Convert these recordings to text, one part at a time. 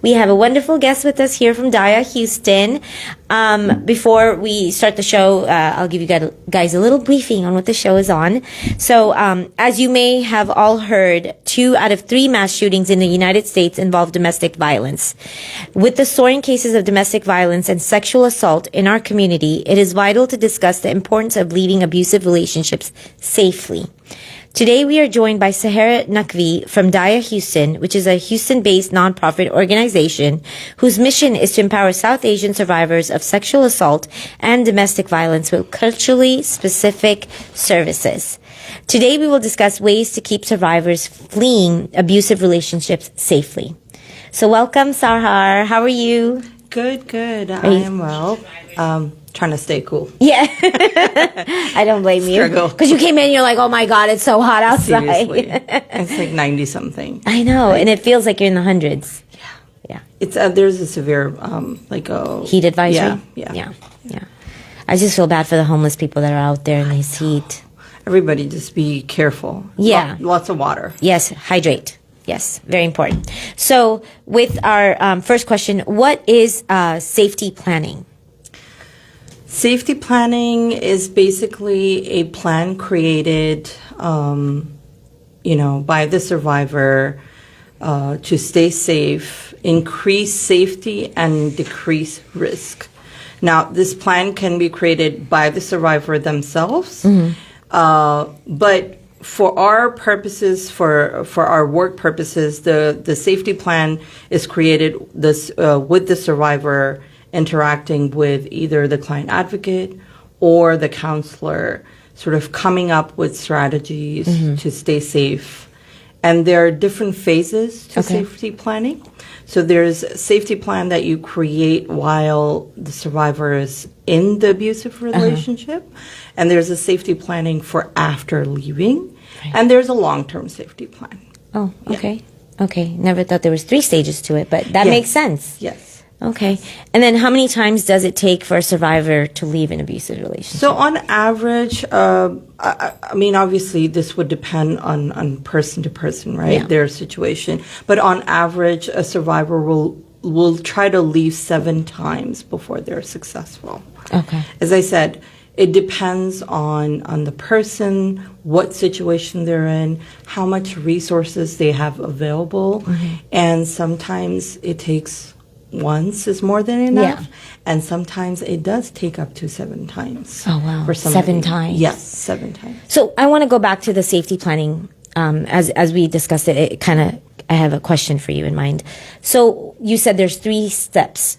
We have a wonderful guest with us here from Daya Houston. Before we start the show, I'll give you guys a little briefing on what the show is on. So, as you may have all heard, 2 out of 3 mass shootings in the United States involve domestic violence. With the soaring cases of domestic violence and sexual assault in our community, it is vital to discuss the importance of leaving abusive relationships safely. Today, we are joined by Sahar Naqvi from Daya Houston, which is a Houston-based nonprofit organization whose mission is to empower South Asian survivors of sexual assault and domestic violence with culturally specific services. Today, we will discuss ways to keep survivors fleeing abusive relationships safely. So welcome, Sahar. How are you? Good. I am well. Trying to stay cool. Yeah. I don't blame you. Because you came in, you're like, oh my God, it's so hot outside. Seriously. It's like 90 something. I know. And it feels like you're in the hundreds. Yeah. It's there's a severe heat advisory. Yeah. I just feel bad for the homeless people that are out there in this heat. Everybody just be careful. Yeah. Lots of water. Yes. Hydrate. Yes. Very important. So with our first question, what is safety planning? Safety planning is basically a plan created, by the survivor to stay safe, increase safety, and decrease risk. Now, this plan can be created by the survivor themselves, but for our purposes, for our work purposes, the safety plan is created with the survivor interacting with either the client advocate or the counselor, sort of coming up with strategies to stay safe. And there are different phases to safety planning. So there's a safety plan that you create while the survivor is in the abusive relationship. And there's a safety planning for after leaving. Right. And there's a long-term safety plan. Oh, okay. Yeah. Okay. Never thought there was 3 stages to it, but that makes sense. Yes. Okay. And then how many times does it take for a survivor to leave an abusive relationship? So on average, obviously this would depend on person to person, right? Yeah. Their situation. But on average, a survivor will try to leave 7 times before they're successful. Okay. As I said, it depends on the person, what situation they're in, how much resources they have available. And sometimes it takes once is more than enough, and sometimes it does take up to 7 times. Oh wow! For 7 times. Yes, 7 times. So I want to go back to the safety planning. As we discussed it, I have a question for you in mind. So you said there's 3 steps,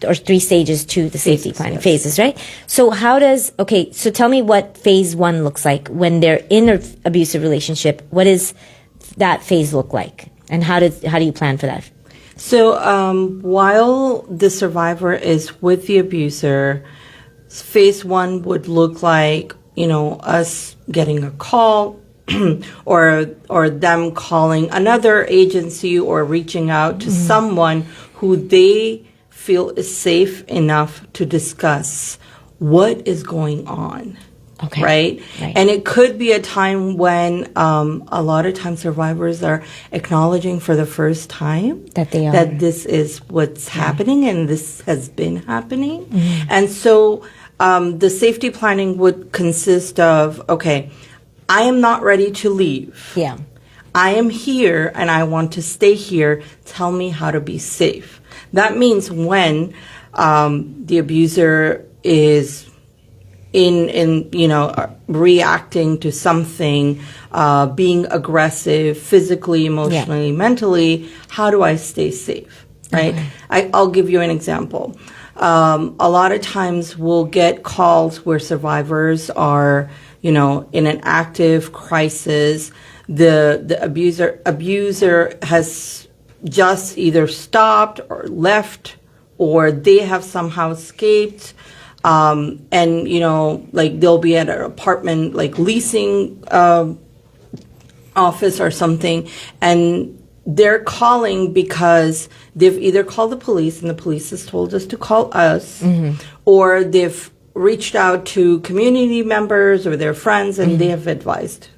or 3 stages to the safety planning phases, right? So so tell me what phase 1 looks like when they're in an abusive relationship. What does that phase look like, and how do you plan for that? So while the survivor is with the abuser, phase 1 would look like, us getting a call or them calling another agency or reaching out to someone who they feel is safe enough to discuss what is going on. Okay. Right? And it could be a time when a lot of times survivors are acknowledging for the first time that this is what's happening and this has been happening. And so the safety planning would consist of, okay, I am not ready to leave. Yeah. I am here and I want to stay here. Tell me how to be safe. That means when the abuser is reacting to something, being aggressive, physically, emotionally, mentally, how do I stay safe, right? I'll give you an example. A lot of times we'll get calls where survivors are, in an active crisis. The abuser has just either stopped or left, or they have somehow escaped. And they'll be at an apartment, leasing office or something, and they're calling because they've either called the police and the police has told us to call us, or they've reached out to community members or their friends and they have advised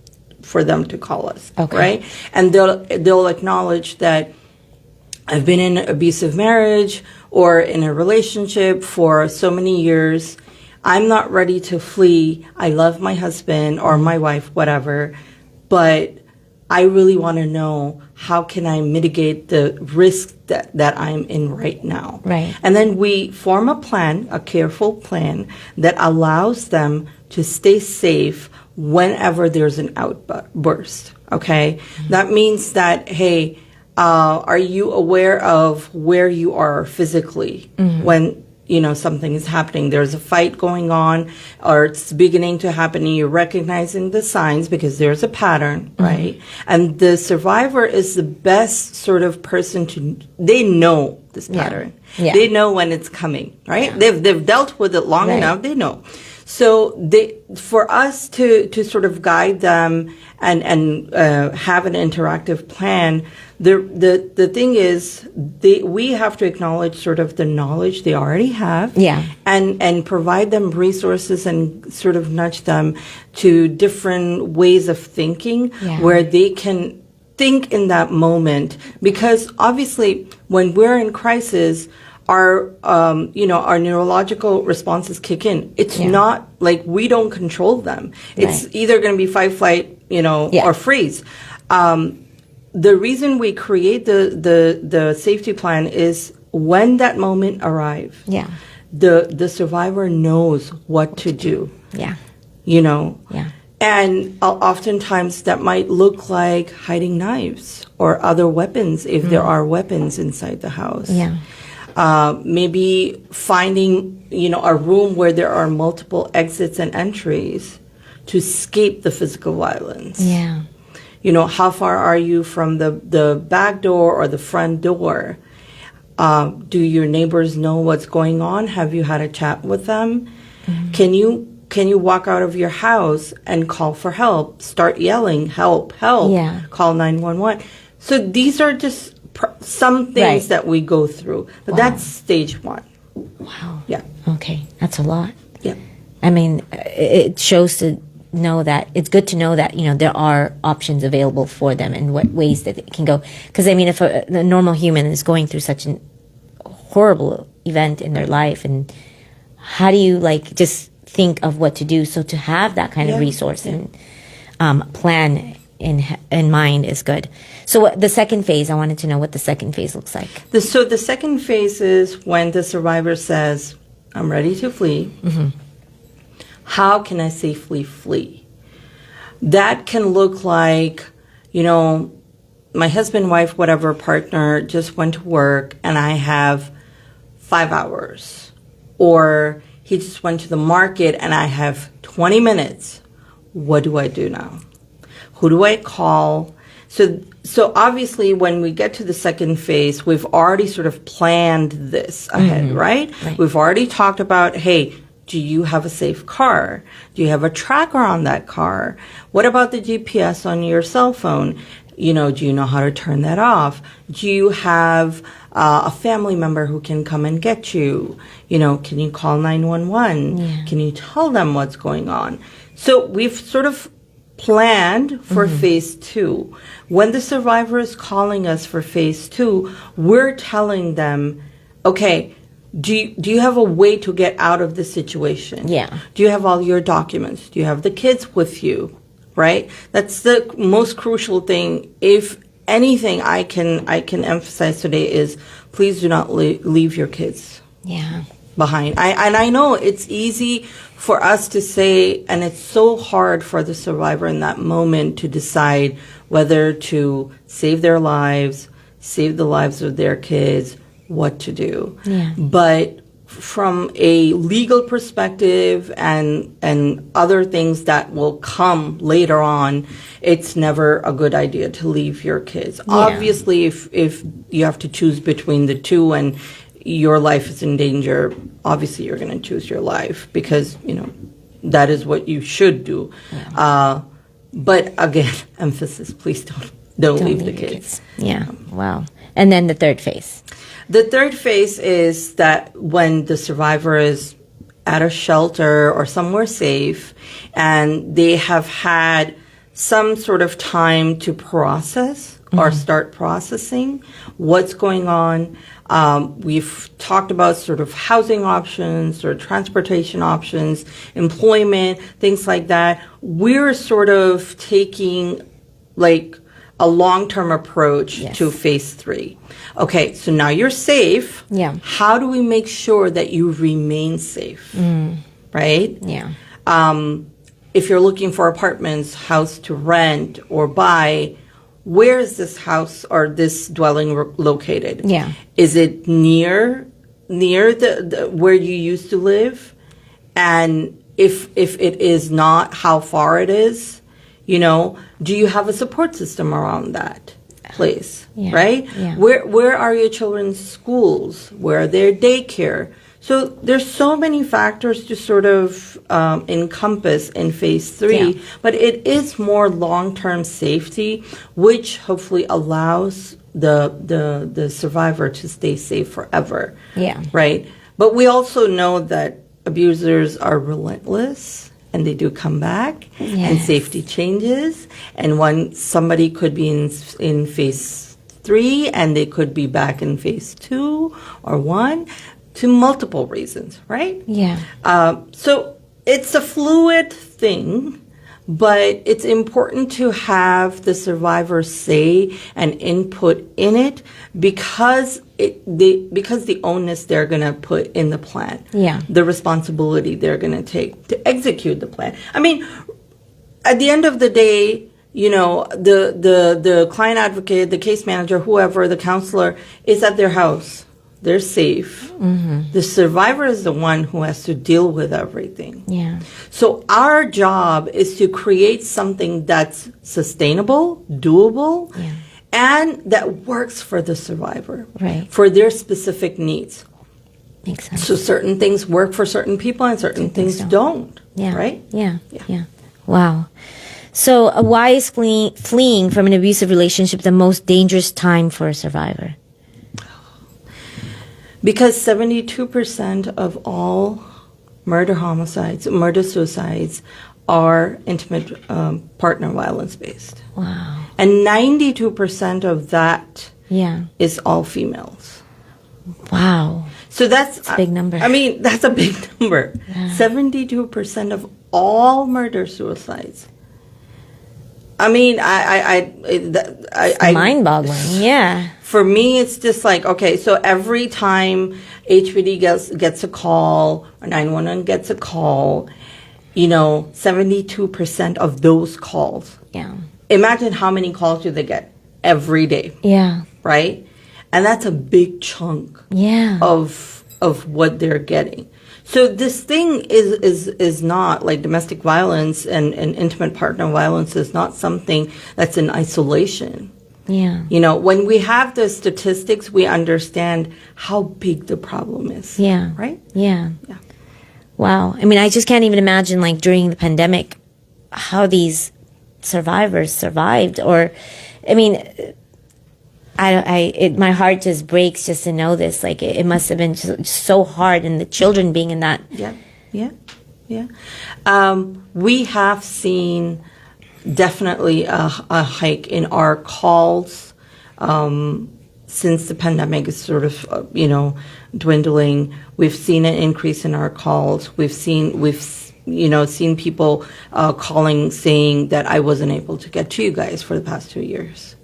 for them to call us, right? And they'll acknowledge that I've been in an abusive marriage or in a relationship for so many years. I'm not ready to flee. I love my husband or my wife, whatever, but I really want to know, how can I mitigate the risk that I'm in right now? Right. And then we form a plan, a careful plan that allows them to stay safe whenever there's an outburst. Okay? That means that, hey, are you aware of where you are physically when, something is happening? There's a fight going on, or it's beginning to happen, and you're recognizing the signs because there's a pattern, right? And the survivor is the best sort of person they know this pattern. Yeah. They know when it's coming, right? Yeah. They've dealt with it long enough. They know. So for us to sort of guide them and have an interactive plan, the thing is, we have to acknowledge sort of the knowledge they already have, and provide them resources and sort of nudge them to different ways of thinking where they can think in that moment, because obviously when we're in crisis, our neurological responses kick in. It's not like we don't control them. It's either going to be fight, flight, or freeze. The reason we create the safety plan is when that moment arrives. Yeah. The survivor knows what to do. Yeah. Yeah. And oftentimes that might look like hiding knives or other weapons if there are weapons inside the house. Yeah. Maybe finding, a room where there are multiple exits and entries to escape the physical violence. Yeah. How far are you from the back door or the front door? Do your neighbors know what's going on? Have you had a chat with them? Mm-hmm. Can you walk out of your house and call for help? Start yelling, help, help. Yeah. Call 911. So these are just some things that we go through. But that's stage one. Wow. Yeah. Okay. That's a lot. Yeah. I mean, it shows to know that it's good to know that, there are options available for them and what ways that it can go. Because, I mean, if a normal human is going through such a horrible event in their life, and how do you, just think of what to do? So to have that kind of resource and plan in mind is good. So the second phase, I wanted to know what the second phase looks like. So the second phase is when the survivor says, I'm ready to flee. Mm-hmm. How can I safely flee? That can look like, my husband, wife, whatever, partner just went to work and I have 5 hours. Or he just went to the market and I have 20 minutes. What do I do now? Who do I call? So obviously when we get to the second phase, we've already sort of planned this ahead, right? We've already talked about, hey, do you have a safe car? Do you have a tracker on that car? What about the GPS on your cell phone? Do you know how to turn that off? Do you have a family member who can come and get you? Can you call 911? Yeah. Can you tell them what's going on? So we've sort of planned for phase two. When the survivor is calling us for phase two, we're telling them, okay, do you have a way to get out of this situation? Yeah. Do you have all your documents? Do you have the kids with you? Right? That's the most crucial thing. If anything I can emphasize today is, please do not leave your kids behind. I know it's easy for us to say, and it's so hard for the survivor in that moment to decide whether to save their lives, save the lives of their kids, what to do. Yeah. But from a legal perspective and other things that will come later on, it's never a good idea to leave your kids. Yeah. Obviously, if you have to choose between the two and your life is in danger, obviously you're going to choose your life because, that is what you should do. Yeah. But again, emphasis, please don't leave the kids. Yeah. Wow. And then the third phase. The third phase is that when the survivor is at a shelter or somewhere safe and they have had some sort of time to process or start processing what's going on. We've talked about sort of housing options or transportation options, employment, things like that. We're sort of taking like a long-term approach to phase 3. Okay, so now you're safe. Yeah. How do we make sure that you remain safe? Right? Yeah. If you're looking for apartments, house to rent or buy, where is this house or this dwelling located? Yeah. Is it near the where you used to live? And if it is not, how far it is? You know, do you have a support system around that place? Yeah. Right? Yeah. Where are your children's schools? Where are their daycare? So there's so many factors to sort of encompass in phase 3, but it is more long-term safety, which hopefully allows the survivor to stay safe forever. Yeah. Right? But we also know that abusers are relentless and they do come back and safety changes. And somebody could be in phase 3 and they could be back in phase 2 or 1. To multiple reasons, right? Yeah. So it's a fluid thing, but it's important to have the survivor say and input in it because the onus they're going to put in the plan. Yeah. The responsibility they're going to take to execute the plan. I mean, at the end of the day, you know, the client advocate, the case manager, whoever, the counselor is at their house. They're safe. The survivor is the one who has to deal with everything. Yeah. So our job is to create something that's sustainable, doable, and that works for the survivor, for their specific needs. Makes sense. So certain things work for certain people and certain things don't. Yeah. Right? Yeah. Wow. So why is fleeing from an abusive relationship the most dangerous time for a survivor? Because 72% of all murder suicides are intimate partner violence based. Wow. And 92% of that Yeah. is all females. Wow. So that's a big number. I mean, that's a big number. 72% of all murder suicides. I mean, I mind-boggling. Yeah. For me, it's just like, okay, so every time HPD gets a call or 911 gets a call, you know, 72% of those calls. Yeah. Imagine how many calls do they get every day. Yeah. Right? And that's a big chunk of what they're getting. So this thing is not like domestic violence and intimate partner violence is not something that's in isolation. Yeah. You know, when we have the statistics, we understand how big the problem is. Yeah. Right? Yeah. Yeah. Wow. I mean, I just can't even imagine, like, during the pandemic, how these survived. Or, I mean, my heart just breaks just to know this. Like, it must have been so hard, and the children being in that. Yeah. We have seen definitely a hike in our calls since the pandemic is sort of dwindling. We've seen an increase in our calls. We've seen people calling saying that I wasn't able to get to you guys for the past 2 years.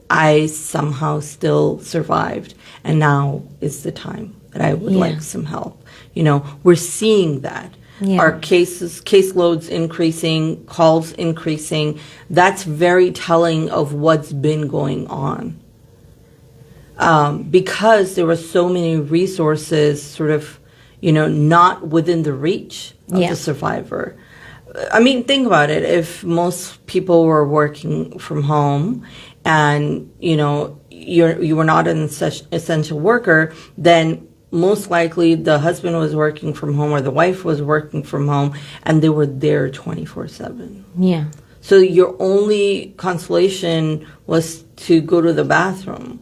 I somehow still survived, and now is the time that I would like some help. We're seeing that. Yeah. Our caseloads increasing, calls increasing. That's very telling of what's been going on. Because there were so many resources sort of, not within the reach of the survivor. I mean, think about it. If most people were working from home and, you were not an essential worker, then most likely the husband was working from home or the wife was working from home and they were there 24/7. Yeah. So your only consolation was to go to the bathroom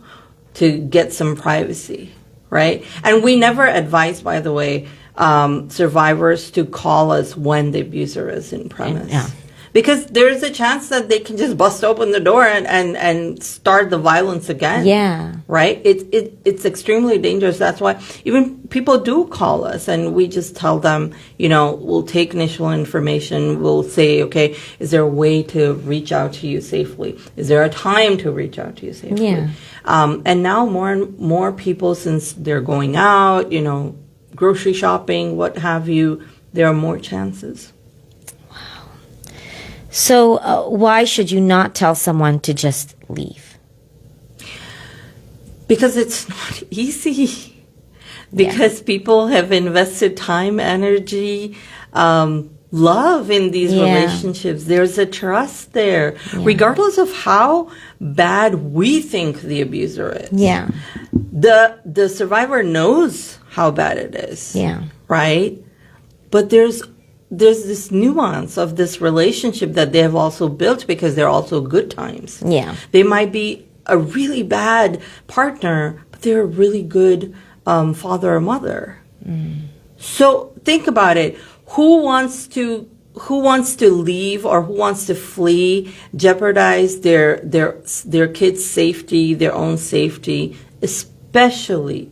to get some privacy, right? And we never advise, by the way, survivors to call us when the abuser is in premise. Yeah. Because there's a chance that they can just bust open the door and start the violence again. Yeah. Right? It's extremely dangerous. That's why even people do call us and we just tell them, we'll take initial information. We'll say, okay, is there a way to reach out to you safely? Is there a time to reach out to you safely? Yeah. And now more and more people, since they're going out, grocery shopping, what have you, there are more chances. So why should you not tell someone to just leave? Because it's not easy. Because people have invested time, energy, love in these relationships. There's a trust there, regardless of how bad we think the abuser is. Yeah. The survivor knows how bad it is. Yeah. Right? But there's this nuance of this relationship that they have also built because they're also good times. Yeah. They might be a really bad partner, but they're a really good father or mother. So think about it. Who wants to leave or who wants to flee, jeopardize their kids' safety, their own safety, especially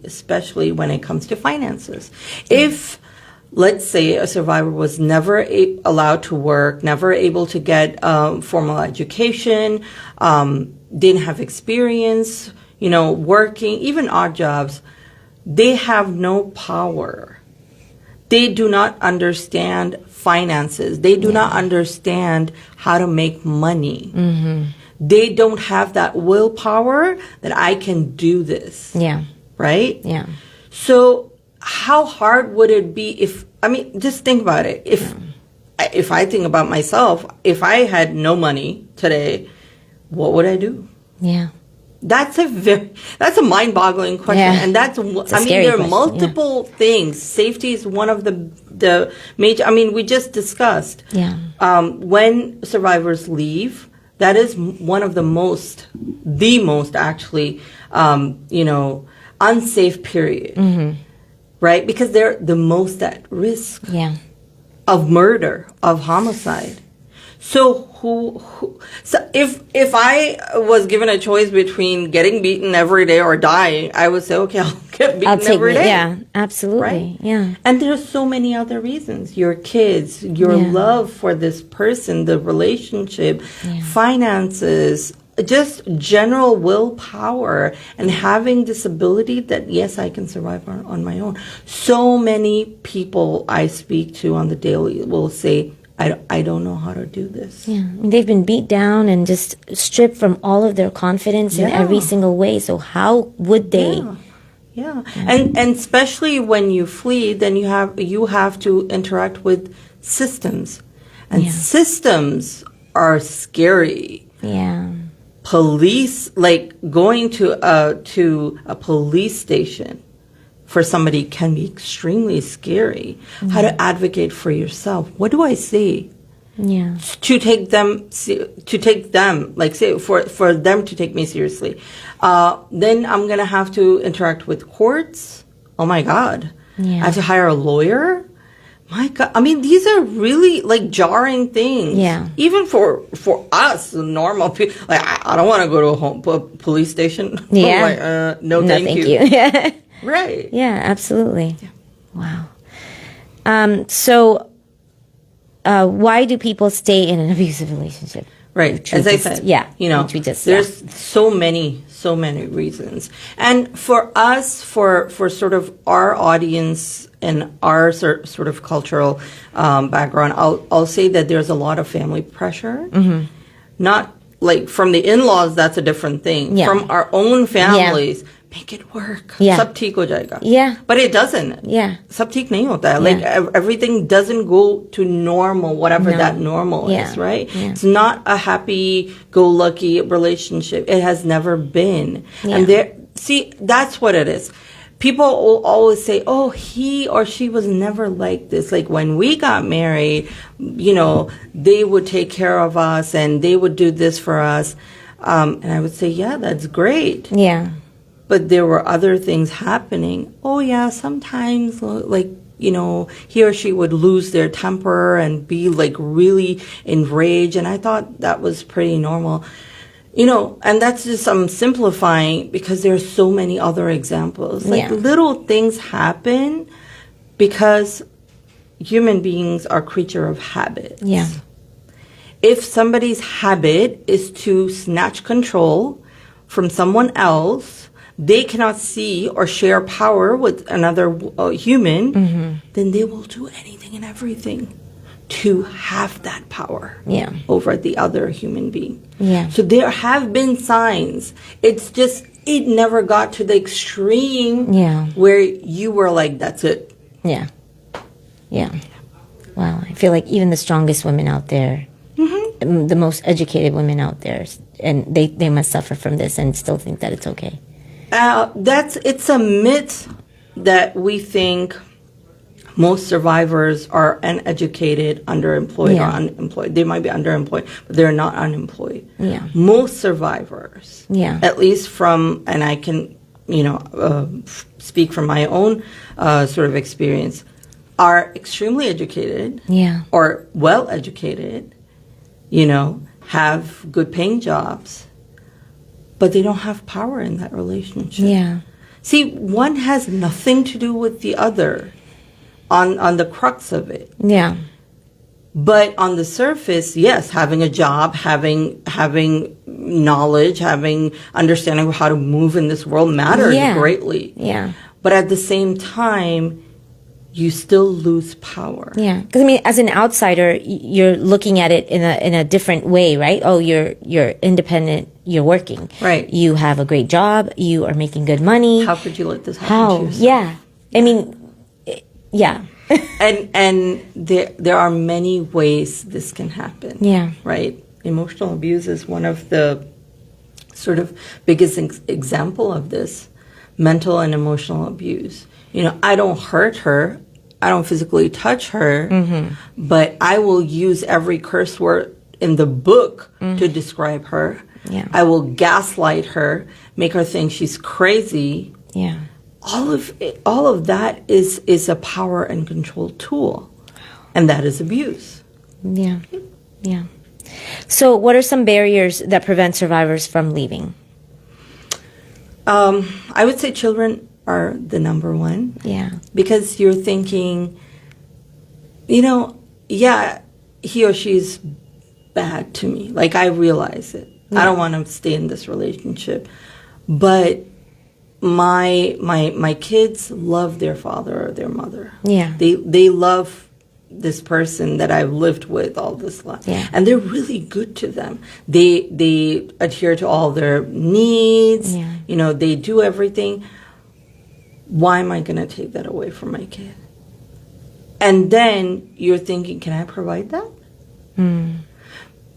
when it comes to finances. If, let's say, a survivor was never allowed to work, never able to get formal education, didn't have experience, working, even odd jobs, they have no power. They do not understand finances. They do not understand how to make money. Mm-hmm. They don't have that willpower that I can do this. Yeah. Right? Yeah. So how hard would it be just think about it. If I think about myself, if I had no money today, what would I do? Yeah. That's a mind-boggling question, and there are multiple things. Safety is one of the major. We just discussed. Yeah. When survivors leave, that is one of the most actually, unsafe period, right? Because they're the most at risk. Yeah. Of murder, of homicide. So so if I was given a choice between getting beaten every day or dying, I would say, okay, I'll get beaten every day. Yeah, absolutely. Right? Yeah. And there's so many other reasons. Your kids, your love for this person, the relationship, finances, just general willpower and having this ability that, yes, I can survive on my own. So many people I speak to on the daily will say, I don't know how to do this. Yeah, they've been beat down and just stripped from all of their confidence in every single way. So how would they? Yeah. And especially when you flee, then you have to interact with systems, and systems are scary. Yeah. Police, like going to a police station for somebody can be extremely scary. How to advocate for yourself. What do I say? Yeah. To take them, like say for them to take me seriously. Then I'm going to have to interact with courts. Oh my God. Yeah. I have to hire a lawyer. My God. These are really like jarring things. Yeah. Even for us, normal people. Like, I don't want to go to a police station. Yeah. No, thank you. Yeah. Right. Yeah, absolutely. Yeah. Wow. So, why do people stay in an abusive relationship? Right. As I said, there's so many reasons. And for us, for sort of our audience and our sort of cultural background, I'll say that there's a lot of family pressure. Mm-hmm. Not like from the in-laws, that's a different thing. Yeah. From our own families. Yeah. Make it work. Yeah. Sab theek ho jayega. Yeah. But it doesn't. Yeah. Sab theek nahi hota hai. Like everything doesn't go to normal, whatever that normal is, right? Yeah. It's not a happy-go-lucky relationship. It has never been. Yeah. And that's what it is. People will always say, oh, he or she was never like this. Like when we got married, they would take care of us and they would do this for us. And I would say, yeah, that's great. Yeah. But there were other things happening. Oh, yeah, sometimes, like, he or she would lose their temper and be like really enraged. And I thought that was pretty normal. And that's just, I'm simplifying because there are so many other examples. Like little things happen because human beings are creature of habits. Yeah. If somebody's habit is to snatch control from someone else, they cannot see or share power with another human, then they will do anything and everything to have that power over the other human being. Yeah. So there have been signs. It's just, it never got to the extreme where you were like, that's it. Yeah. Yeah. Wow. I feel like even the strongest women out there, the most educated women out there, and they must suffer from this and still think that it's okay. It's a myth that we think most survivors are uneducated, underemployed, or unemployed. They might be underemployed, but they're not unemployed. Yeah. Most survivors, at least from, and I can, speak from my own sort of experience, are extremely educated, or well educated, have good paying jobs, but they don't have power in that relationship. Yeah. See, one has nothing to do with the other on the crux of it. Yeah. But on the surface, yes, having a job, having knowledge, having understanding of how to move in this world matters greatly. Yeah. But at the same time, you still lose power. Yeah, because I mean, as an outsider, you're looking at it in a different way, right? Oh, you're independent. You're working. Right. You have a great job. You are making good money. How could you let this happen to yourself? Yeah. I mean, yeah. and there are many ways this can happen. Yeah. Right. Emotional abuse is one of the sort of biggest example of this. Mental and emotional abuse. I don't hurt her. I don't physically touch her, but I will use every curse word in the book to describe her. Yeah. I will gaslight her, make her think she's crazy. Yeah. All of that is a power and control tool, and that is abuse. Yeah. Yeah. So, what are some barriers that prevent survivors from leaving? I would say children are the number one. Yeah. Because you're thinking, he or she's bad to me. Like, I realize it. I don't want to stay in this relationship. But my kids love their father or their mother. Yeah. They love this person that I've lived with all this life. Yeah. And they're really good to them. They adhere to all their needs. Yeah. They do everything. Why am I going to take that away from my kid? And then you're thinking, can I provide that?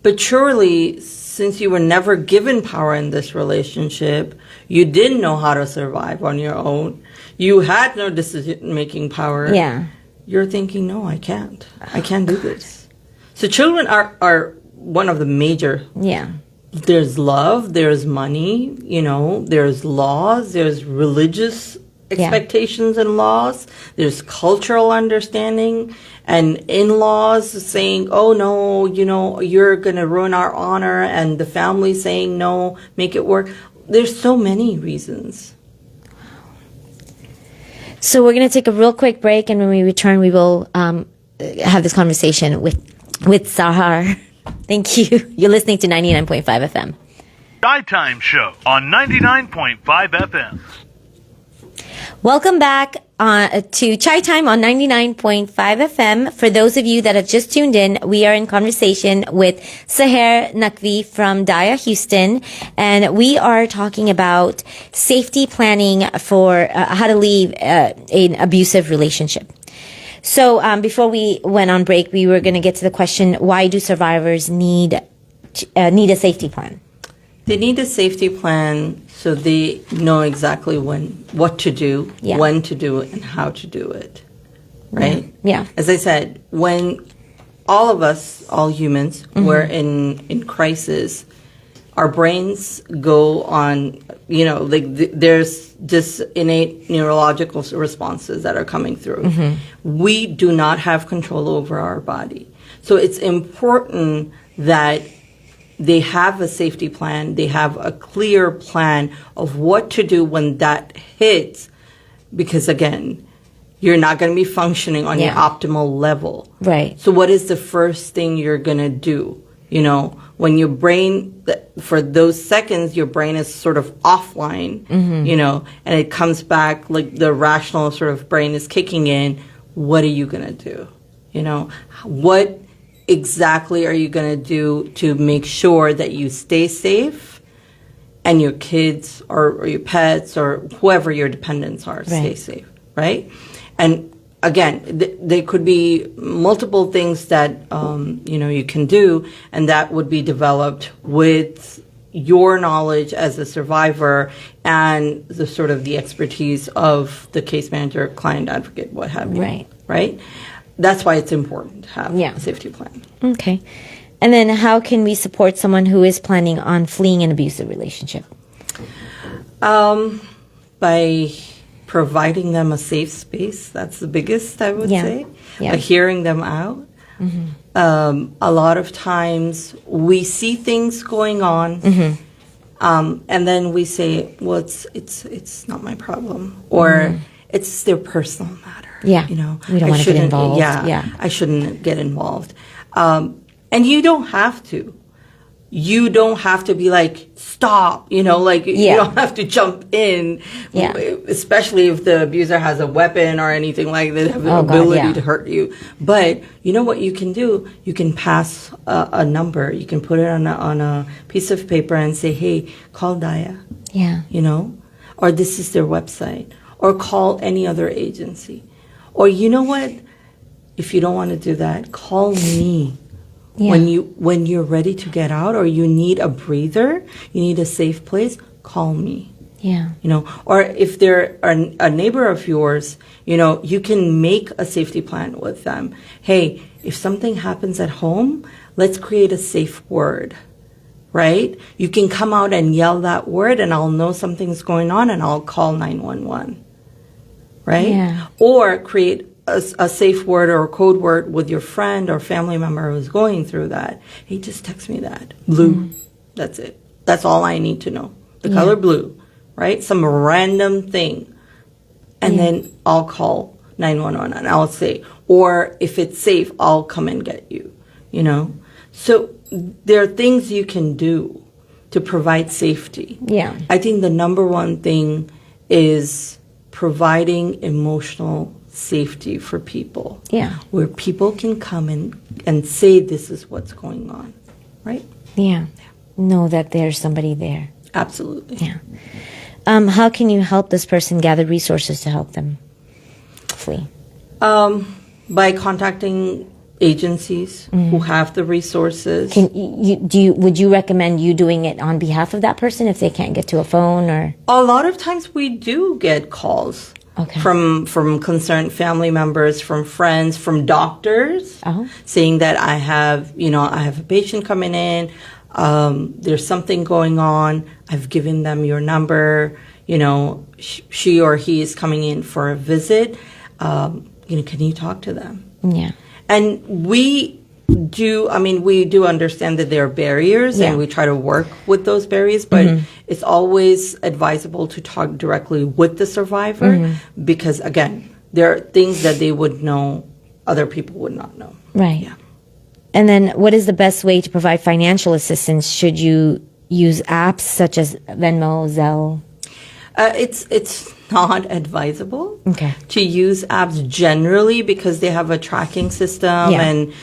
But surely, since you were never given power in this relationship, you didn't know how to survive on your own. You had no decision-making power. Yeah. You're thinking, no, I can't. I can't do this. So children are one of the major. Yeah. There's love, there's money, there's laws, there's religious expectations and laws, there's cultural understanding, and in-laws saying, oh no, you're going to ruin our honor, and the family saying, no, make it work. There's so many reasons. So we're going to take a real quick break, and when we return, we will have this conversation with Sahar. Thank you. You're listening to 99.5 FM. Chai Time Show on 99.5 FM. Welcome back to Chai Time on 99.5 FM. For those of you that have just tuned in, we are in conversation with Sahar Naqvi from Daya Houston, and we are talking about safety planning for how to leave an abusive relationship. So before we went on break, we were going to get to the question, why do survivors need a safety plan? They need a safety plan so they know exactly what to do, when to do it, and how to do it, right? Yeah. As I said, when all of us, all humans, we're in crisis, our brains go on, there's just innate neurological responses that are coming through. We do not have control over our body. So it's important that they have a safety plan, they have a clear plan of what to do when that hits, because again, you're not going to be functioning on your optimal level. Right. So what is the first thing you're going to do? When your brain, for those seconds, your brain is sort of offline, and it comes back, like the rational sort of brain is kicking in. What are you going to do? What exactly are you going to do to make sure that you stay safe and your kids or your pets or whoever your dependents are stay safe, right? And again, there could be multiple things that, you can do, and that would be developed with your knowledge as a survivor and the sort of the expertise of the case manager, client advocate, what have you. Right? That's why it's important to have a safety plan. Okay. And then how can we support someone who is planning on fleeing an abusive relationship? By providing them a safe space. That's the biggest, I would say. By hearing them out. A lot of times we see things going on, and then we say, well, it's not my problem, or it's their personal matter. We don't want to get involved. I shouldn't get involved. And you don't have to. You don't have to be like, stop, you don't have to jump in, especially if the abuser has a weapon or anything like that, have the ability to hurt you. But you know what you can do? You can pass a number. You can put it on a piece of paper and say, hey, call Daya. Or this is their website. Or call any other agency. Or you know what? If you don't want to do that, call me. When you're ready to get out, or you need a breather, you need a safe place, call me. Or if they're a neighbor of yours, you can make a safety plan with them. Hey, if something happens at home, let's create a safe word, right? You can come out and yell that word, and I'll know something's going on, and I'll call 911, right? Or create a safe word or a code word with your friend or family member who's going through that. Hey, just text me that. Blue. That's it. That's all I need to know. The color blue, right? Some random thing. And then I'll call 911 and I'll say, or if it's safe, I'll come and get you, So there are things you can do to provide safety. I think the number one thing is providing emotional safety for people. Where people can come in and say this is what's going on. Right? Know that there's somebody there. Absolutely. How can you help this person gather resources to help them flee? By contacting agencies who have the resources. Would you recommend you doing it on behalf of that person if they can't get to a phone, or? A lot of times we do get calls. From concerned family members, from friends, from doctors, saying that I have a patient coming in, there's something going on, I've given them your number, she or he is coming in for a visit, can you talk to them? And we do understand that there are barriers, and we try to work with those barriers, but it's always advisable to talk directly with the survivor, because again, there are things that they would know other people would not know. And then what is the best way to provide financial assistance? Should you use apps such as Venmo, Zelle? It's not advisable to use apps generally, because they have a tracking system, and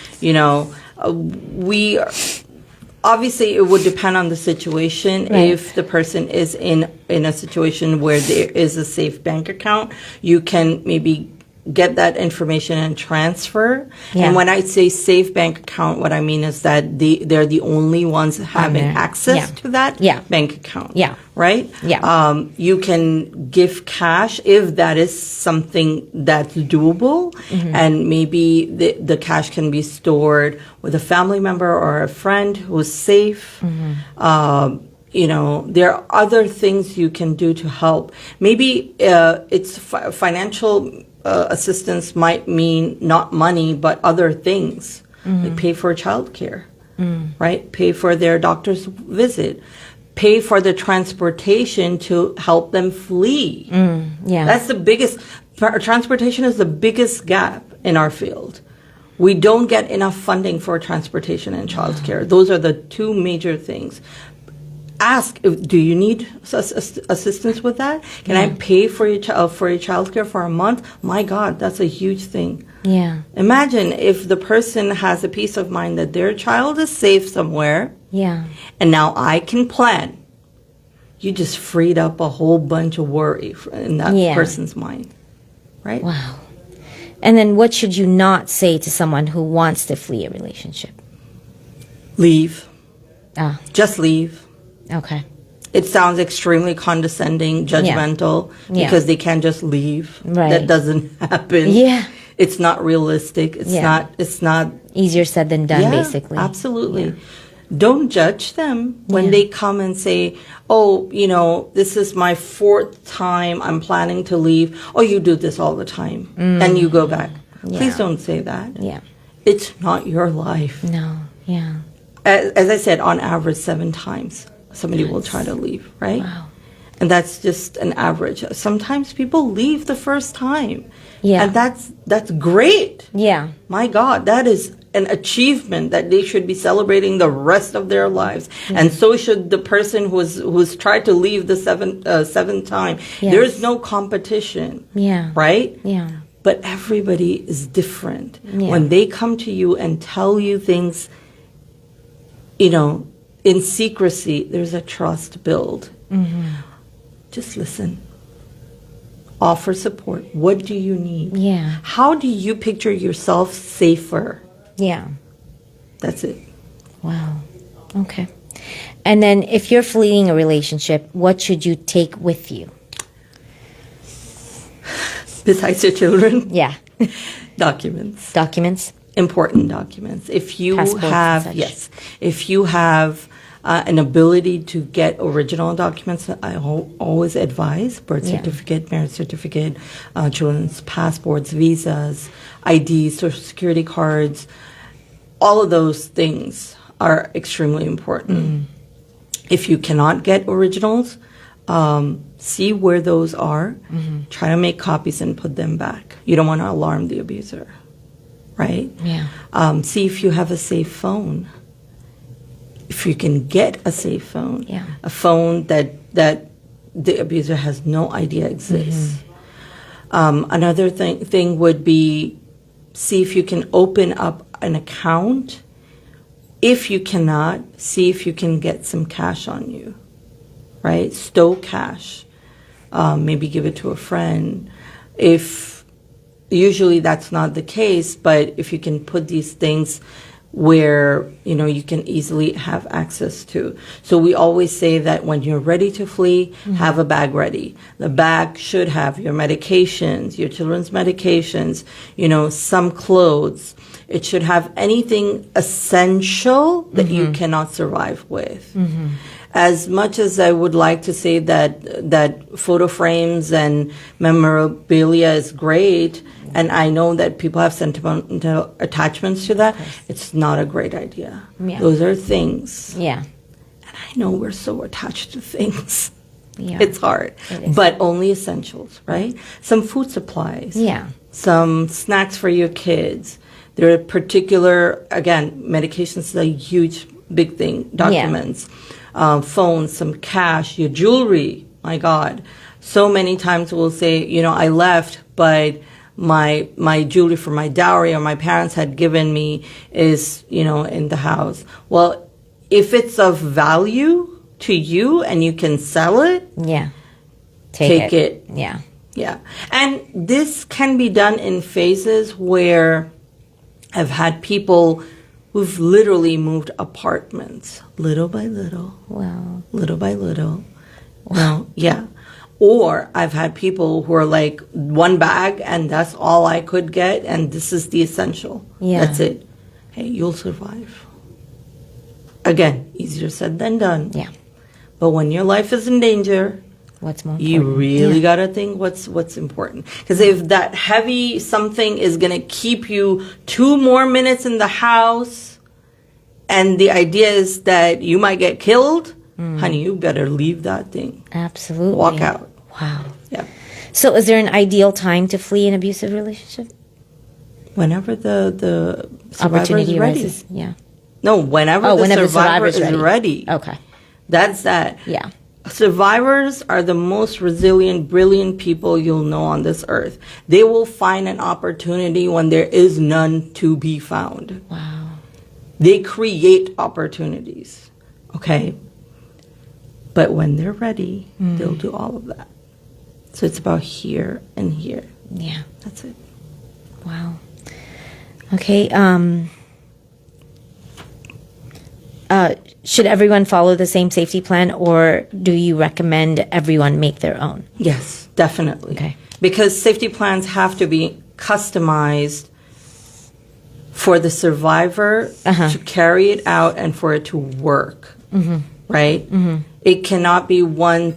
obviously it would depend on the situation. If the person is in a situation where there is a safe bank account, you can maybe get that information and transfer. And when I say safe bank account, what I mean is that they're the only ones having access to that bank account. Right? You can give cash if that is something that's doable, and maybe the cash can be stored with a family member or a friend who's safe. there are other things you can do to help. Maybe it's financial assistance might mean not money, but other things. Like pay for childcare, right? Pay for their doctor's visit. Pay for the transportation to help them flee. Yeah. That's the biggest, transportation is the biggest gap in our field. We don't get enough funding for transportation and childcare. Those are the two major things. Ask, do you need assistance with that? Can I pay for your childcare for a month? My God, that's a huge thing. Yeah. Imagine if the person has a peace of mind that their child is safe somewhere. Yeah. And now I can plan. You just freed up a whole bunch of worry in that person's mind, right? Wow. And then what should you not say to someone who wants to flee a relationship? Leave. Ah. Just leave. Okay. It sounds extremely condescending, judgmental, because they can't just leave. Right. That doesn't happen. Yeah. It's not realistic. It's not easier said than done, basically. Absolutely. Yeah. Don't judge them when they come and say, oh, this is my 4th time I'm planning to leave. Oh, you do this all the time. And you go back. Yeah. Please don't say that. Yeah. It's not your life. No. Yeah. As I said, on average, 7 times somebody will try to leave, right? Wow. And that's just an average. Sometimes people leave the first time. Yeah. And that's great. Yeah. My God, that is an achievement that they should be celebrating the rest of their lives. And so should the person who's tried to leave the seventh time. Yes. There's no competition. Yeah. Right? Yeah. But everybody is different. Yeah. When they come to you and tell you things, in secrecy, there's a trust build. Just listen. Offer support. What do you need? Yeah. How do you picture yourself safer? Yeah. That's it. Wow. Okay. And then if you're fleeing a relationship, what should you take with you? Besides your children? Yeah. Documents. Documents? Important documents. If you Passports and have, such. yes, if you have an ability to get original documents, I always advise birth certificate, marriage certificate, children's passports, visas, IDs, social security cards. All of those things are extremely important. If you cannot get originals, see where those are. Try to make copies and put them back. You don't want to alarm the abuser, right? Yeah. See if you have a safe phone. If you can get a safe phone, a phone that the abuser has no idea exists. Another thing would be see if you can open up an account. If you cannot, see if you can get some cash on you, right? Stow cash. Maybe give it to a friend. If usually that's not the case, but if you can put these things where you can easily have access to. So we always say that when you're ready to flee, have a bag ready. The bag should have your medications, your children's medications, some clothes. It should have anything essential that you cannot survive with. As much as I would like to say that photo frames and memorabilia is great, and I know that people have sentimental attachments to that, it's not a great idea. Yeah. Those are things. Yeah. And I know we're so attached to things. Yeah. It's hard. It is. But only essentials, right? Some food supplies. Yeah. Some snacks for your kids. There are particular, again, medications is a huge, big thing. Documents. Phones, some cash, your jewelry. My God. So many times we'll say, I left, but my jewelry for my dowry or my parents had given me is, in the house. Well, if it's of value to you and you can sell it, take it. Yeah. Yeah. And this can be done in phases where I've had people who've literally moved apartments little by little. Wow. Little by little. Wow. Yeah. Or I've had people who are like, one bag and that's all I could get and this is the essential. Yeah. That's it. Hey, you'll survive. Again, easier said than done. Yeah. But when your life is in danger, What's more you important? really got to think what's important. Because if that heavy something is going to keep you 2 more minutes in the house, and the idea is that you might get killed, honey, you better leave that thing. Absolutely. Walk out. Wow. Yeah. So is there an ideal time to flee an abusive relationship? Whenever the survivor Opportunity is ready. arises. Yeah. No, whenever the survivor is ready. Okay. That's that. Yeah. Survivors are the most resilient, brilliant people you'll know on this earth. They will find an opportunity when there is none to be found. Wow. They create opportunities. Okay? But when they're ready, they'll do all of that. So it's about here and here. Yeah. That's it. Wow. Okay. Should everyone follow the same safety plan, or do you recommend everyone make their own? Yes, definitely. Okay. Because safety plans have to be customized for the survivor to carry it out and for it to work. Right? It cannot be one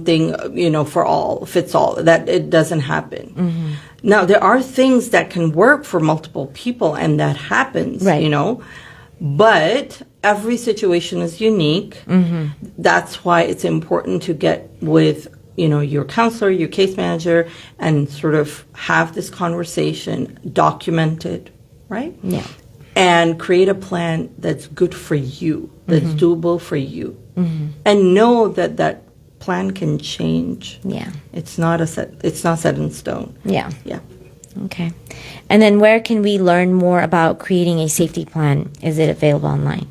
thing, for all, fits all. That it doesn't happen. Now, there are things that can work for multiple people, and that happens, Right. But every situation is unique. That's why it's important to get with, your counselor, your case manager, and sort of have this conversation, document it, right? Yeah. And create a plan that's good for you, that's doable for you. And know that that plan can change. Yeah. It's not set in stone. Yeah. Yeah. Okay. And then where can we learn more about creating a safety plan? Is it available online?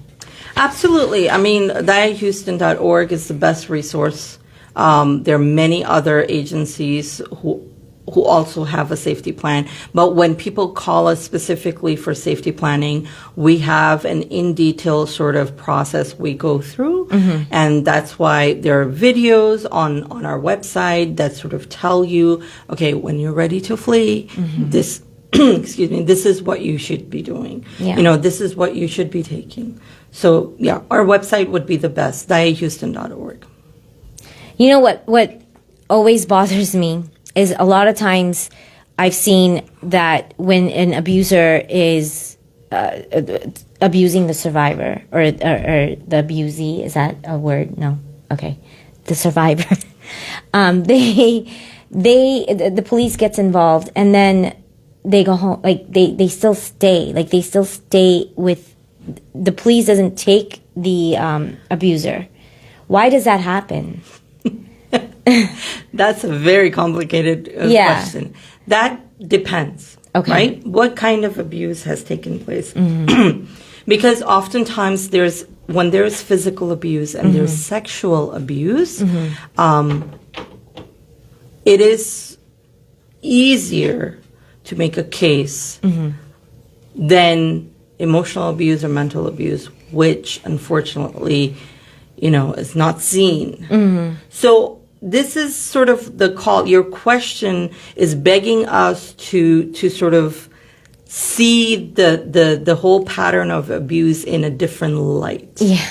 Absolutely. I mean, DayaHouston.org is the best resource. There are many other agencies who also have a safety plan. But when people call us specifically for safety planning, we have an in-detail sort of process we go through. And that's why there are videos on our website that sort of tell you, okay, when you're ready to flee, this, excuse me, this is what you should be doing. Yeah. This is what you should be taking. So, yeah, our website would be the best, DayaHouston.org. You know what always bothers me is a lot of times I've seen that when an abuser is abusing the survivor or the abusee, is that a word? No. Okay. The survivor. The police gets involved and then they go home. Like they still stay. Like they still stay with, the police doesn't take the abuser. Why does that happen? That's a very complicated question. That depends. Okay. Right? What kind of abuse has taken place? Because oftentimes when there's physical abuse and there's sexual abuse, it is easier to make a case than emotional abuse or mental abuse, which unfortunately, is not seen. So this is sort of the call. Your question is begging us to sort of see the whole pattern of abuse in a different light. Yeah.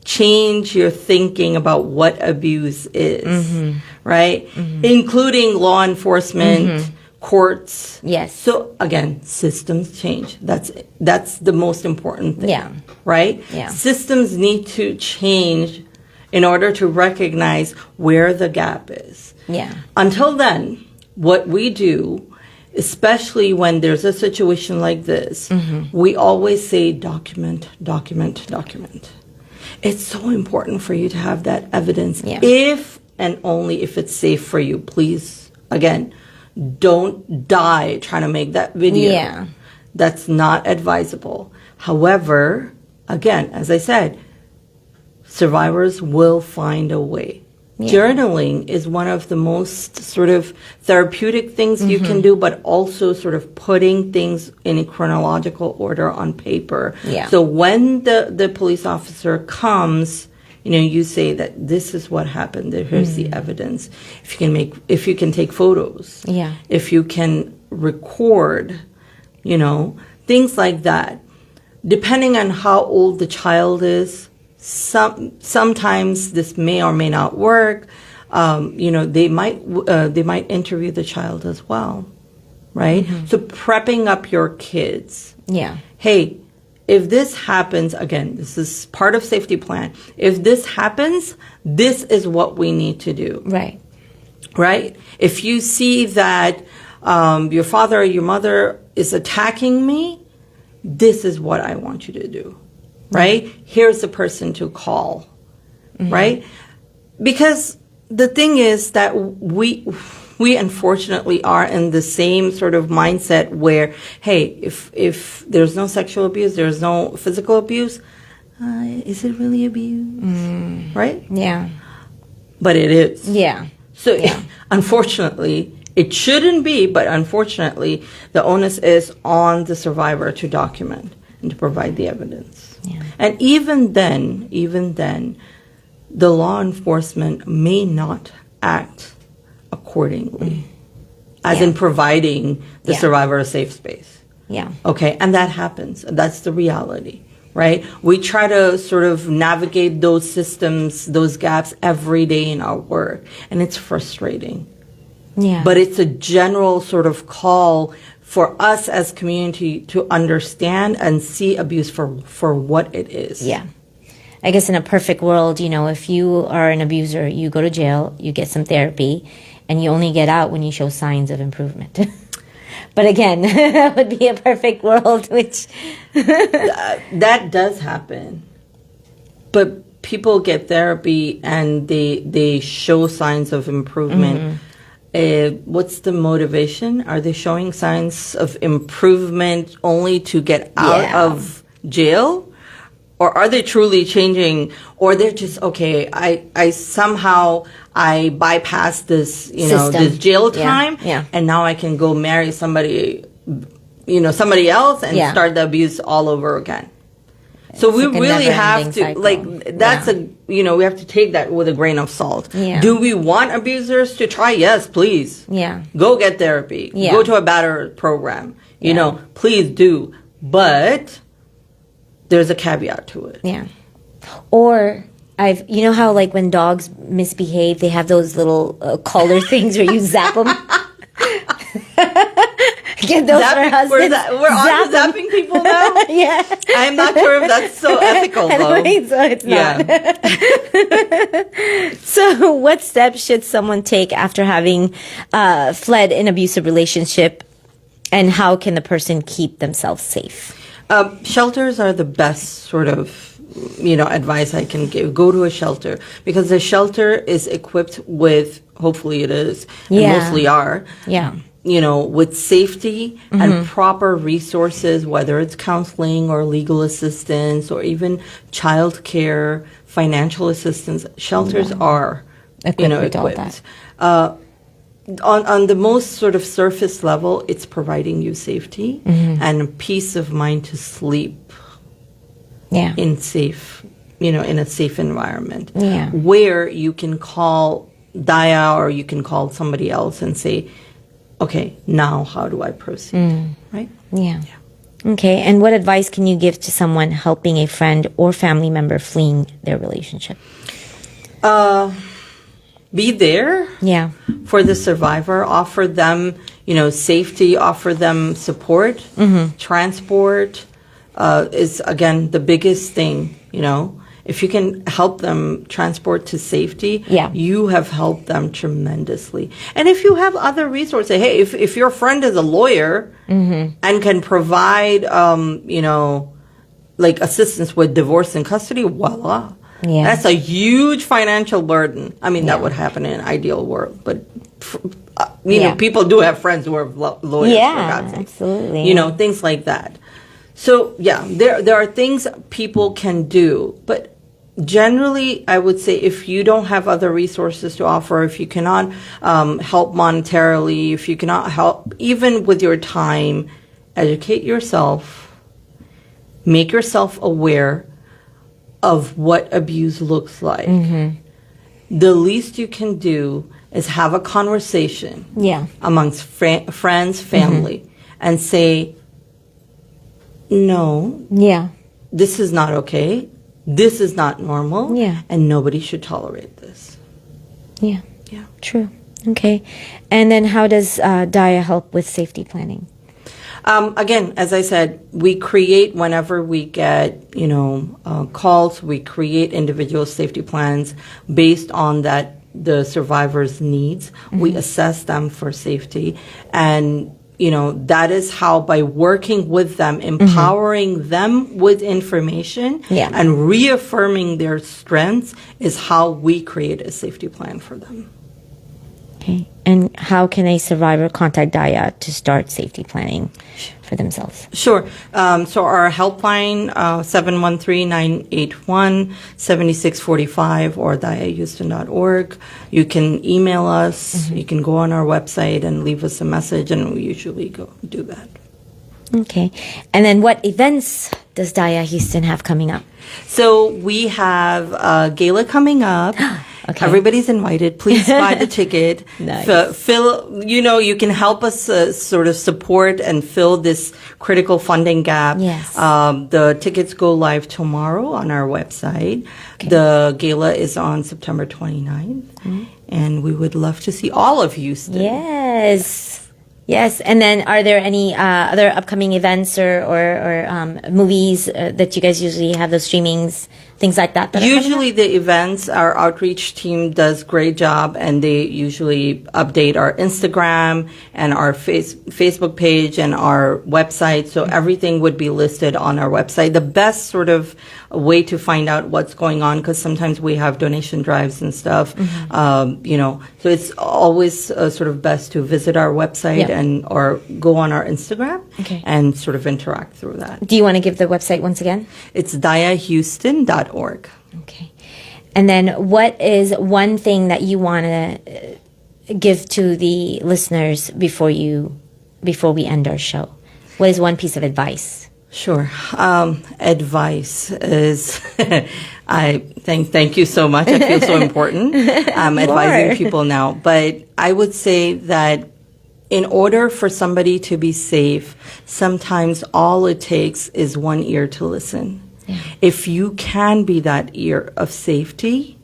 Change your thinking about what abuse is, right? Including law enforcement, courts. Yes. So again, systems change. That's the most important thing. Yeah. Right? Yeah. Systems need to change in order to recognize where the gap is. Yeah. Until then, what we do, especially when there's a situation like this, we always say document, document, document. It's so important for you to have that evidence if and only if it's safe for you. Please, again, don't die trying to make that video. Yeah. That's not advisable. However, again, as I said, survivors will find a way. Yeah. Journaling is one of the most sort of therapeutic things you can do, but also sort of putting things in a chronological order on paper. Yeah. So when the police officer comes, you say that this is what happened. Here's the evidence. If you can take photos. Yeah. If you can record, things like that. Depending on how old the child is, Sometimes this may or may not work. They might interview the child as well, right? So prepping up your kids. Yeah. Hey, if this happens, again, this is part of safety plan. If this happens, this is what we need to do. Right. Right? If you see that your father or your mother is attacking me, this is what I want you to do. Right? Here's the person to call. Right? Because the thing is that we unfortunately are in the same sort of mindset where, hey, if there's no sexual abuse, there's no physical abuse, is it really abuse? Right? Yeah. But it is. Yeah. So unfortunately, it shouldn't be, but unfortunately, the onus is on the survivor to document and to provide the evidence. Yeah. And even then, the law enforcement may not act accordingly, as in providing the survivor a safe space. Yeah. Okay, and that happens. That's the reality, right? We try to sort of navigate those systems, those gaps every day in our work, and it's frustrating. Yeah. But it's a general sort of call for us as community to understand and see abuse for what it is. Yeah. I guess in a perfect world, if you are an abuser, you go to jail, you get some therapy, and you only get out when you show signs of improvement. But again, that would be a perfect world, which... that does happen. But people get therapy and they show signs of improvement. What's the motivation? Are they showing signs of improvement only to get out of jail? Or are they truly changing? Or they're just, okay, I somehow bypassed this, this jail time, and now I can go marry somebody else and start the abuse all over again. So we really have to, cycle. We have to take that with a grain of salt. Yeah. Do we want abusers to try? Yes, please. Yeah. Go get therapy. Yeah. Go to a better program. Please do. But there's a caveat to it. Yeah. Or how when dogs misbehave, they have those little collar things where you zap them. Get those for husbands. We're on zapping people now? Yeah. I'm not sure if that's so ethical, though. I don't think so. It's not. So what steps should someone take after having fled an abusive relationship, and how can the person keep themselves safe? Shelters are the best sort of, advice I can give. Go to a shelter, because the shelter is equipped with, hopefully it is, and mostly are, with safety and proper resources, whether it's counseling or legal assistance or even child care, financial assistance. Shelters are, equipped. All that. On the most sort of surface level, it's providing you safety and peace of mind to sleep in a safe environment where you can call Daya or you can call somebody else and say, okay, now how do I proceed? Right? Yeah. Okay. And what advice can you give to someone helping a friend or family member fleeing their relationship? Be there for the survivor. Offer them, safety. Offer them support. Transport is, again, the biggest thing, If you can help them transport to safety, you have helped them tremendously. And if you have other resources, hey, if your friend is a lawyer and can provide, assistance with divorce and custody, voila. Yeah. That's a huge financial burden. I mean, that would happen in an ideal world, but people do have friends who are lawyers. Yeah, for God's sake. Absolutely. Things like that. So there are things people can do, but generally, I would say if you don't have other resources to offer, if you cannot help monetarily, if you cannot help even with your time, educate yourself, make yourself aware of what abuse looks like. The least you can do is have a conversation amongst friends, family, and say, no, this is not okay. this is not normal, Yeah. and nobody should tolerate this. Yeah. Yeah. True. Okay. And then how does Daya help with safety planning? Again, as I said, we create whenever we get, calls, we create individual safety plans based on the survivor's needs. We assess them for safety. And, that is how, by working with them, empowering them with information and reaffirming their strengths, is how we create a safety plan for them. Okay. And how can a survivor contact Daya to start safety planning for themselves? Sure. So our helpline, 713-981-7645 or dayahouston.org. You can email us. You can go on our website and leave us a message, and we usually go do that. Okay. And then what events does Daya Houston have coming up? So we have a gala coming up. Okay. Everybody's invited. Please buy the ticket. Nice. You can help us sort of support and fill this critical funding gap. Yes. The tickets go live tomorrow on our website. Okay. The gala is on September 29th. And we would love to see all of Houston. Yes. Yes. And then are there any other upcoming events or movies that you guys usually have, those streamings, things like that? Usually the events, our outreach team does great job, and they usually update our Instagram and our Facebook page and our website. So everything would be listed on our website. The best sort of way to find out what's going on, because sometimes we have donation drives and stuff, so it's always sort of best to visit our website or go on our Instagram and sort of interact through that. Do you want to give the website once again? It's dayahouston.org. Okay. And then what is one thing that you want to give to the listeners before we end our show? What is one piece of advice? Sure. Advice is, thank you so much. I feel so important. I'm advising people now. But I would say that in order for somebody to be safe, sometimes all it takes is one ear to listen. Yeah. If you can be that ear of safety,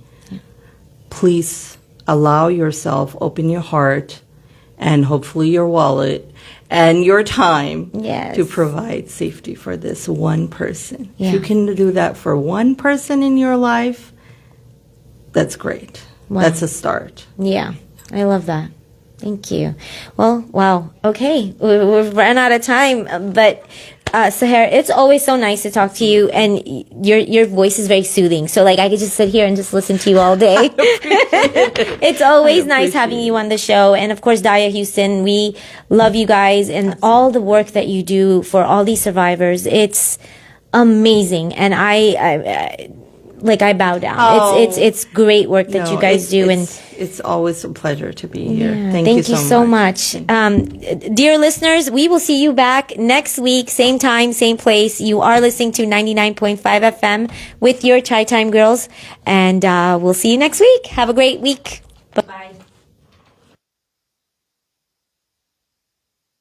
please allow yourself, open your heart, and hopefully your wallet and your time to provide safety for this one person. Yeah. If you can do that for one person in your life, that's great. Wow. That's a start. Yeah, I love that. Thank you. Well, wow. Okay, we've run out of time, but Sahar, it's always so nice to talk to you, and your voice is very soothing. So, I could just sit here and just listen to you all day. It's always nice having you on the show, and of course, Daya Houston. We love you guys and all the work that you do for all these survivors. It's amazing, and I bow down. Oh, it's great work that you guys do, and it's always a pleasure to be here. yeah, Thank you so much. Dear listeners, we will see you back next week, same time, same place. You are listening to 99.5 FM with your Chai Time Girls, and we'll see you next week. Have a great week. Bye.